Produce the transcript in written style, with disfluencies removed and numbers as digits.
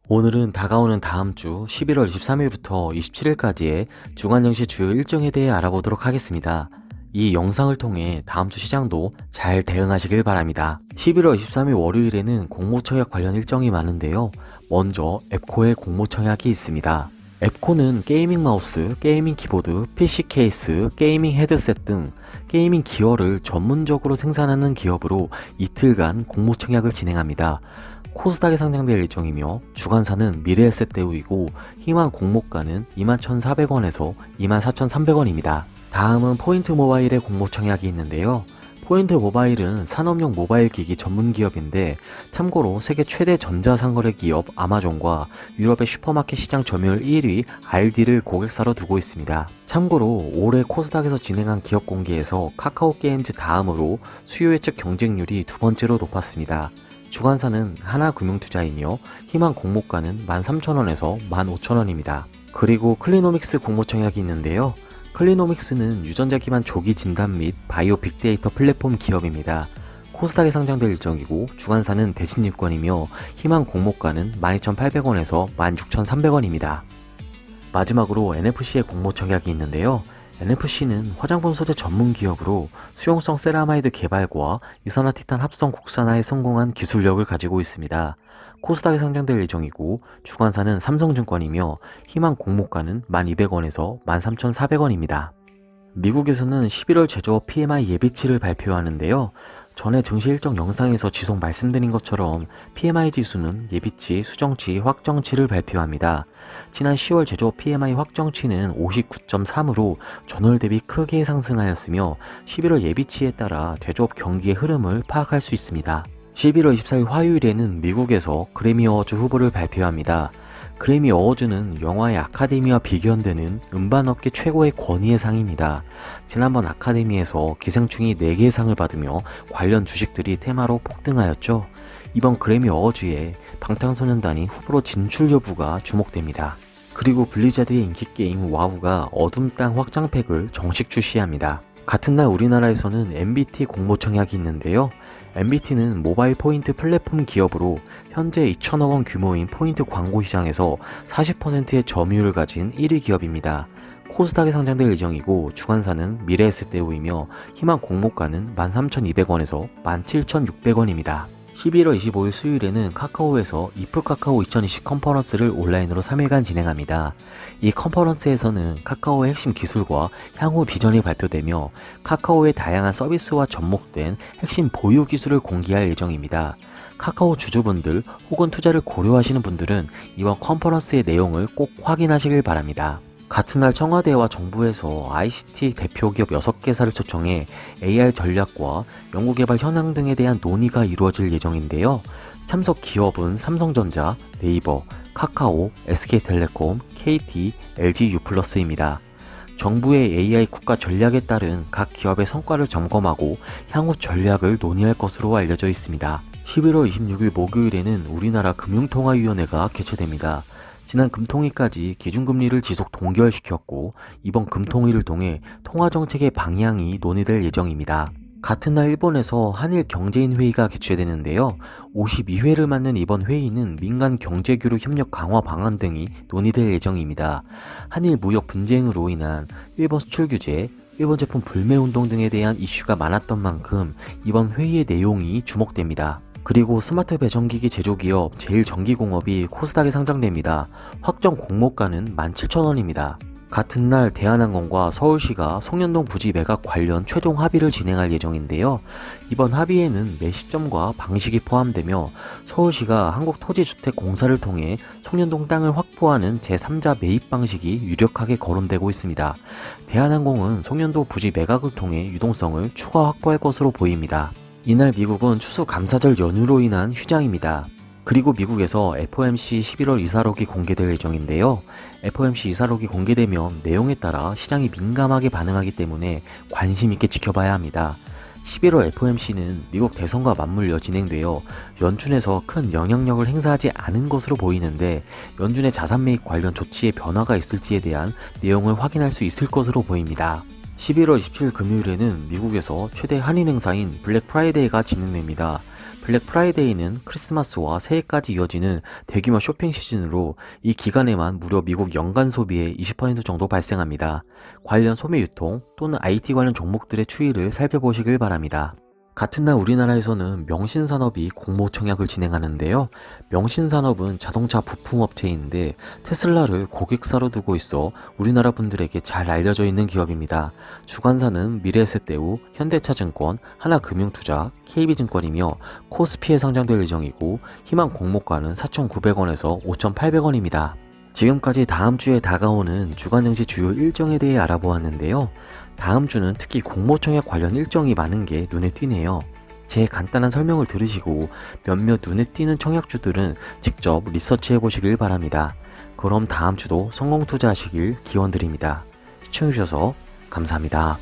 오늘은 다가오는 다음 주 11월 23일부터 27일까지의 주간 증시 주요 일정에 대해 알아보도록 하겠습니다. 이 영상을 통해 다음 주 시장도 잘 대응하시길 바랍니다. 11월 23일 월요일에는 공모청약 관련 일정이 많은데요. 먼저 앱코의 공모청약이 있습니다. 앱코는 게이밍 마우스, 게이밍 키보드, PC 케이스, 게이밍 헤드셋 등 게이밍 기어를 전문적으로 생산하는 기업으로 이틀간 공모청약을 진행합니다. 코스닥에 상장될 예정이며 주관사는 미래에셋대우이고 희망 공모가는 21,400원에서 24,300원입니다. 다음은 포인트 모바일의 공모청약이 있는데요. 포인트 모바일은 산업용 모바일 기기 전문 기업인데 참고로 세계 최대 전자상거래 기업 아마존과 유럽의 슈퍼마켓 시장 점유율 1위 알디를 고객사로 두고 있습니다. 참고로 올해 코스닥에서 진행한 기업 공개에서 카카오 게임즈 다음으로 수요 예측 경쟁률이 두 번째로 높았습니다. 주관사는 하나금융투자이며 희망 공모가는 13,000원에서 15,000원입니다. 그리고 클리노믹스 공모청약이 있는데요. 클리노믹스는 유전자 기반 조기 진단 및 바이오 빅데이터 플랫폼 기업입니다. 코스닥에 상장될 일정이고 주관사는 대신증권이며 희망 공모가는 12,800원에서 16,300원입니다. 마지막으로 NFC의 공모청약이 있는데요. NFC는 화장품 소재 전문 기업으로 수용성 세라마이드 개발과 이산화티탄 합성 국산화에 성공한 기술력을 가지고 있습니다. 코스닥에 상장될 예정이고 주관사는 삼성증권이며 희망 공모가는 1,200원에서 13,400원입니다. 미국에서는 11월 제조업 PMI 예비치를 발표하는데요. 전에 증시 일정 영상에서 지속 말씀드린 것처럼 PMI 지수는 예비치, 수정치, 확정치를 발표합니다. 지난 10월 제조업 PMI 확정치는 59.3으로 전월 대비 크게 상승하였으며 11월 예비치에 따라 제조업 경기의 흐름을 파악할 수 있습니다. 11월 24일 화요일에는 미국에서 그래미 어워즈 후보를 발표합니다. 그래미 어워즈는 영화의 아카데미와 비견되는 음반업계 최고의 권위의 상입니다. 지난번 아카데미에서 기생충이 4개의 상을 받으며 관련 주식들이 테마로 폭등하였죠. 이번 그래미 어워즈에 방탄소년단이 후보로 진출 여부가 주목됩니다. 그리고 블리자드의 인기게임 와우가 어둠 땅 확장팩을 정식 출시합니다. 같은 날 우리나라에서는 MBT 공모청약이 있는데요. MBT는 모바일 포인트 플랫폼 기업으로 현재 2천억 원 규모인 포인트 광고 시장에서 40%의 점유율을 가진 1위 기업입니다. 코스닥에 상장될 예정이고 주관사는 미래에셋대우이며 희망 공모가는 13,200원에서 17,600원입니다. 11월 25일 수요일에는 카카오에서 이프카카오 2020 컨퍼런스를 온라인으로 3일간 진행합니다. 이 컨퍼런스에서는 카카오의 핵심 기술과 향후 비전이 발표되며 카카오의 다양한 서비스와 접목된 핵심 보유 기술을 공개할 예정입니다. 카카오 주주분들 혹은 투자를 고려하시는 분들은 이번 컨퍼런스의 내용을 꼭 확인하시길 바랍니다. 같은 날 청와대와 정부에서 ICT 대표 기업 6개사를 초청해 AR 전략과 연구개발 현황 등에 대한 논의가 이루어질 예정인데요. 참석 기업은 삼성전자, 네이버, 카카오, SK텔레콤, KT, LG유플러스입니다. 정부의 AI 국가 전략에 따른 각 기업의 성과를 점검하고 향후 전략을 논의할 것으로 알려져 있습니다. 11월 26일 목요일에는 우리나라 금융통화위원회가 개최됩니다. 지난 금통위까지 기준금리를 지속 동결시켰고 이번 금통위를 통해 통화정책의 방향이 논의될 예정입니다. 같은 날 일본에서 한일 경제인 회의가 개최되는데요. 52회를 맞는 이번 회의는 민간 경제교류 협력 강화 방안 등이 논의될 예정입니다. 한일 무역 분쟁으로 인한 일본 수출 규제, 일본 제품 불매 운동 등에 대한 이슈가 많았던 만큼 이번 회의의 내용이 주목됩니다. 그리고 스마트 배전기기 제조기업 제일전기공업이 코스닥에 상장됩니다. 확정 공모가는 17,000원입니다. 같은 날 대한항공과 서울시가 송년동 부지 매각 관련 최종 합의를 진행할 예정인데요. 이번 합의에는 매시점과 방식이 포함되며 서울시가 한국토지주택공사를 통해 송년동 땅을 확보하는 제3자 매입 방식이 유력하게 거론되고 있습니다. 대한항공은 송년도 부지 매각을 통해 유동성을 추가 확보할 것으로 보입니다. 이날 미국은 추수감사절 연휴로 인한 휴장입니다. 그리고 미국에서 FOMC 11월 이사록이 공개될 예정인데요. FOMC 이사록이 공개되면 내용에 따라 시장이 민감하게 반응하기 때문에 관심 있게 지켜봐야 합니다. 11월 FOMC는 미국 대선과 맞물려 진행되어 연준에서 큰 영향력을 행사하지 않은 것으로 보이는데 연준의 자산 매입 관련 조치에 변화가 있을지에 대한 내용을 확인할 수 있을 것으로 보입니다. 11월 27일 금요일에는 미국에서 최대 할인 행사인 블랙 프라이데이가 진행됩니다. 블랙 프라이데이는 크리스마스와 새해까지 이어지는 대규모 쇼핑 시즌으로 이 기간에만 무려 미국 연간 소비의 20% 정도 발생합니다. 관련 소매 유통 또는 IT 관련 종목들의 추이를 살펴보시길 바랍니다. 같은 날 우리나라에서는 명신산업이 공모청약을 진행하는데요. 명신산업은 자동차 부품업체인데 테슬라를 고객사로 두고 있어 우리나라 분들에게 잘 알려져 있는 기업입니다. 주관사는 미래에셋대우, 현대차증권, 하나금융투자, KB증권이며 코스피에 상장될 예정이고 희망 공모가는 4,900원에서 5,800원입니다. 지금까지 다음 주에 다가오는 주간증시 주요 일정에 대해 알아보았는데요. 다음 주는 특히 공모청약 관련 일정이 많은 게 눈에 띄네요. 제 간단한 설명을 들으시고 몇몇 눈에 띄는 청약주들은 직접 리서치해 보시길 바랍니다. 그럼 다음 주도 성공 투자하시길 기원드립니다. 시청해주셔서 감사합니다.